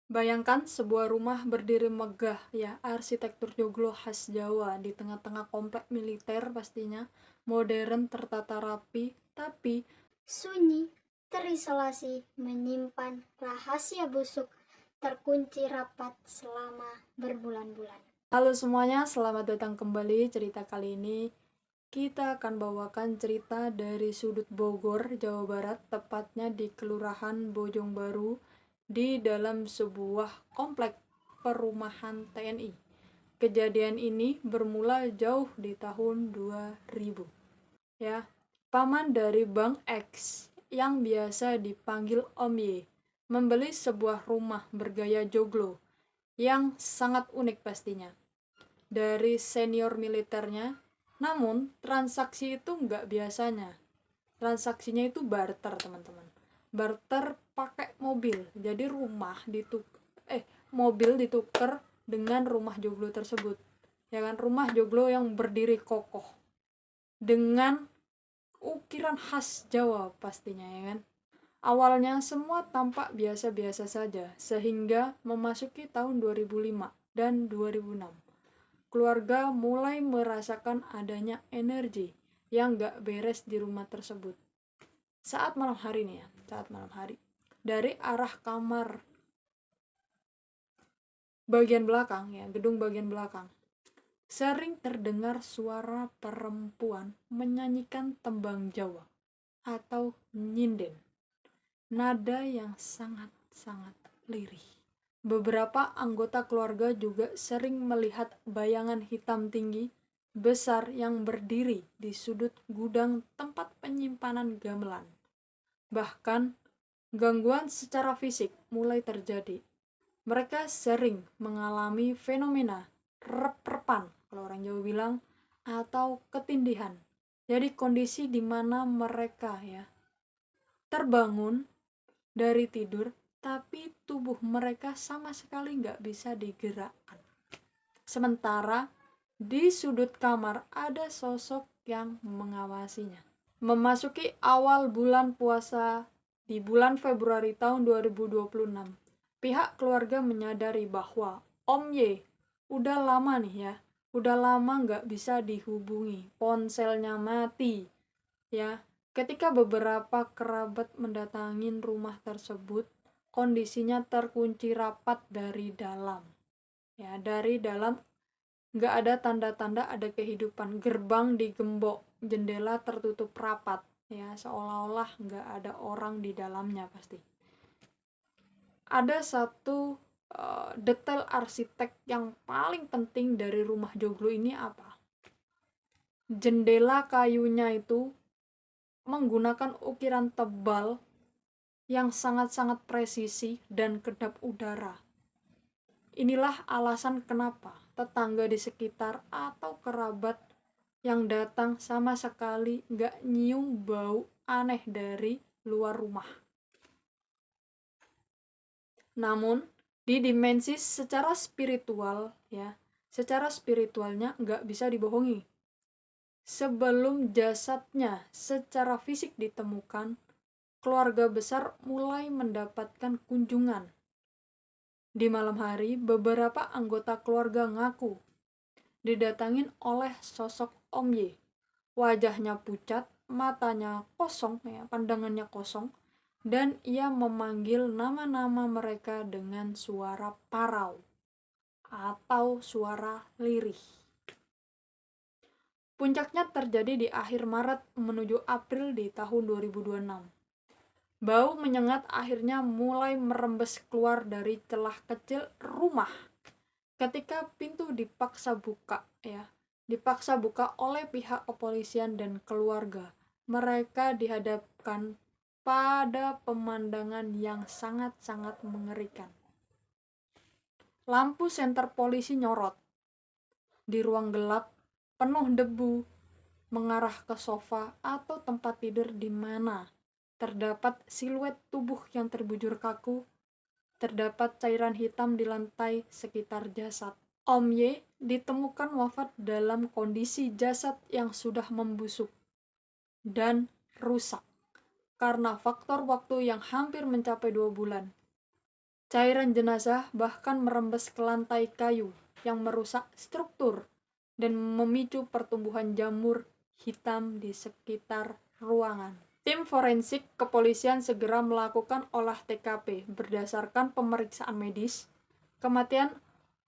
Bayangkan sebuah rumah berdiri megah ya, arsitektur joglo khas Jawa di tengah-tengah komplek militer pastinya, modern tertata rapi, tapi Sunyi, terisolasi, menyimpan rahasia busuk, terkunci rapat selama berbulan-bulan. halo semuanya, selamat datang kembali. Cerita kali ini kita akan bawakan cerita dari sudut Bogor, Jawa Barat, tepatnya di Kelurahan Bojong Baru, di dalam sebuah komplek perumahan TNI. Kejadian ini bermula jauh di tahun 2000. Ya, paman dari Bang X yang biasa dipanggil Om Y membeli sebuah rumah bergaya joglo yang sangat unik pastinya dari senior militernya. Namun transaksi itu nggak biasanya. Transaksinya itu barter, teman-teman. Barter pakai mobil. Jadi mobil ditukar dengan rumah joglo tersebut. Ya kan, rumah joglo yang berdiri kokoh dengan ukiran khas Jawa pastinya, ya kan. Awalnya semua tampak biasa-biasa saja sehingga memasuki tahun 2005 dan 2006. Keluarga mulai merasakan adanya energi yang gak beres di rumah tersebut. Saat malam hari nih ya, saat malam hari. Dari arah kamar bagian belakang ya, gedung bagian belakang, sering terdengar suara perempuan menyanyikan tembang Jawa atau nyinden. Nada yang sangat-sangat lirih. Beberapa anggota keluarga juga sering melihat bayangan hitam tinggi besar yang berdiri di sudut gudang tempat penyimpanan gamelan. Bahkan gangguan secara fisik mulai terjadi. Mereka sering mengalami fenomena rep-repan, kalau orang Jawa bilang, atau ketindihan. Jadi kondisi di mana mereka ya terbangun dari tidur, tapi tubuh mereka sama sekali nggak bisa digerakkan. Sementara di sudut kamar ada sosok yang mengawasinya. Memasuki awal bulan puasa di bulan Februari tahun 2026, pihak keluarga menyadari bahwa Om Y udah lama nih ya, udah lama nggak bisa dihubungi, ponselnya mati ya. Ketika beberapa kerabat mendatangi rumah tersebut, kondisinya terkunci rapat dari dalam. Ya, dari dalam nggak ada tanda-tanda ada kehidupan. Gerbang digembok, jendela tertutup rapat. Ya, seolah-olah nggak ada orang di dalamnya pasti. Ada satu detail arsitek yang paling penting dari rumah joglo ini apa? Jendela kayunya itu menggunakan ukiran tebal yang sangat-sangat presisi dan kedap udara. Inilah alasan kenapa tetangga di sekitar atau kerabat yang datang sama sekali nggak nyium bau aneh dari luar rumah. Namun, di dimensi secara spiritual ya, secara spiritualnya nggak bisa dibohongi. Sebelum jasadnya secara fisik ditemukan, keluarga besar mulai mendapatkan kunjungan. Di malam hari, beberapa anggota keluarga ngaku didatangin oleh sosok Om Y. Wajahnya pucat, matanya kosong, ya, pandangannya kosong, dan ia memanggil nama-nama mereka dengan suara parau atau suara lirih. Puncaknya terjadi di akhir Maret menuju April di tahun 2026. Bau menyengat akhirnya mulai merembes keluar dari celah kecil rumah ketika pintu dipaksa buka oleh pihak kepolisian dan keluarga. Mereka dihadapkan pada pemandangan yang sangat-sangat mengerikan. Lampu senter polisi nyorot di ruang gelap penuh debu mengarah ke sofa atau tempat tidur di mana terdapat siluet tubuh yang terbujur kaku. Terdapat cairan hitam di lantai sekitar jasad. Om Y ditemukan wafat dalam kondisi jasad yang sudah membusuk dan rusak karena faktor waktu yang hampir mencapai 2 bulan. Cairan jenazah bahkan merembes ke lantai kayu yang merusak struktur dan memicu pertumbuhan jamur hitam di sekitar ruangan. Tim forensik kepolisian segera melakukan olah TKP berdasarkan pemeriksaan medis. Kematian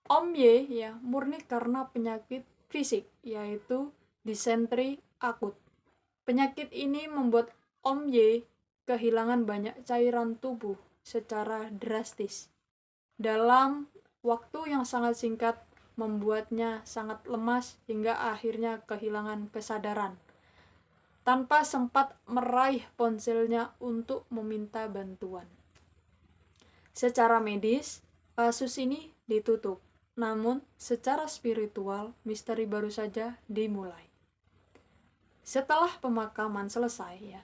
Om Y murni karena penyakit fisik, yaitu disentri akut. Penyakit ini membuat Om Y kehilangan banyak cairan tubuh secara drastis. Dalam waktu yang sangat singkat, membuatnya sangat lemas hingga akhirnya kehilangan kesadaran, tanpa sempat meraih ponselnya untuk meminta bantuan. Secara medis, kasus ini ditutup, namun secara spiritual, misteri baru saja dimulai. Setelah pemakaman selesai,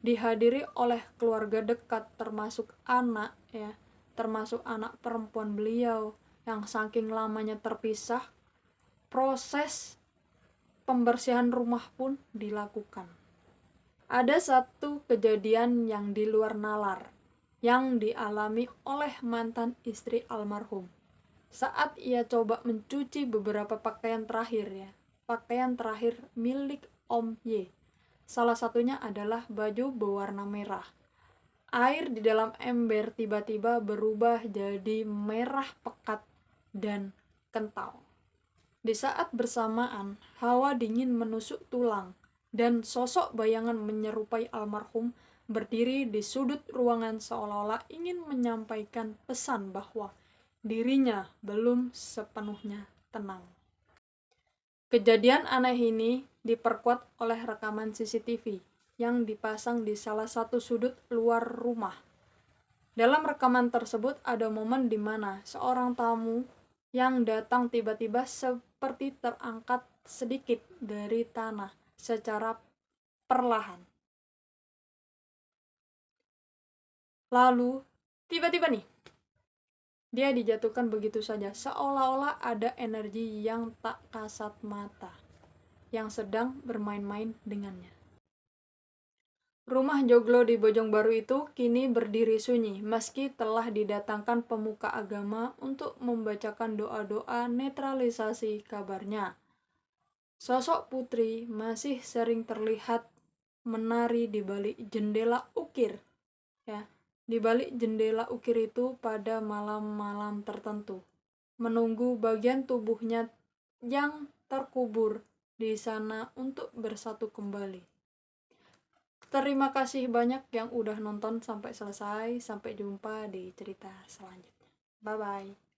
dihadiri oleh keluarga dekat termasuk anak perempuan beliau yang saking lamanya terpisah, proses pembersihan rumah pun dilakukan. Ada satu kejadian yang di luar nalar yang dialami oleh mantan istri almarhum. Saat ia coba mencuci beberapa pakaian terakhir milik Om Y. Salah satunya adalah baju berwarna merah. Air di dalam ember tiba-tiba berubah jadi merah pekat dan kental. Di saat bersamaan, hawa dingin menusuk tulang, dan sosok bayangan menyerupai almarhum berdiri di sudut ruangan seolah-olah ingin menyampaikan pesan bahwa dirinya belum sepenuhnya tenang. Kejadian aneh ini diperkuat oleh rekaman CCTV yang dipasang di salah satu sudut luar rumah. Dalam rekaman tersebut ada momen di mana seorang tamu yang datang tiba-tiba seperti terangkat sedikit dari tanah secara perlahan. Lalu, tiba-tiba dia dijatuhkan begitu saja, seolah-olah ada energi yang tak kasat mata yang sedang bermain-main dengannya. Rumah joglo di Bojongbaro itu kini berdiri sunyi, meski telah didatangkan pemuka agama untuk membacakan doa-doa netralisasi kabarnya. Sosok putri masih sering terlihat menari di balik jendela ukir. Di balik jendela ukir itu pada malam-malam tertentu, menunggu bagian tubuhnya yang terkubur di sana untuk bersatu kembali. Terima kasih banyak yang udah nonton sampai selesai. Sampai jumpa di cerita selanjutnya. Bye-bye.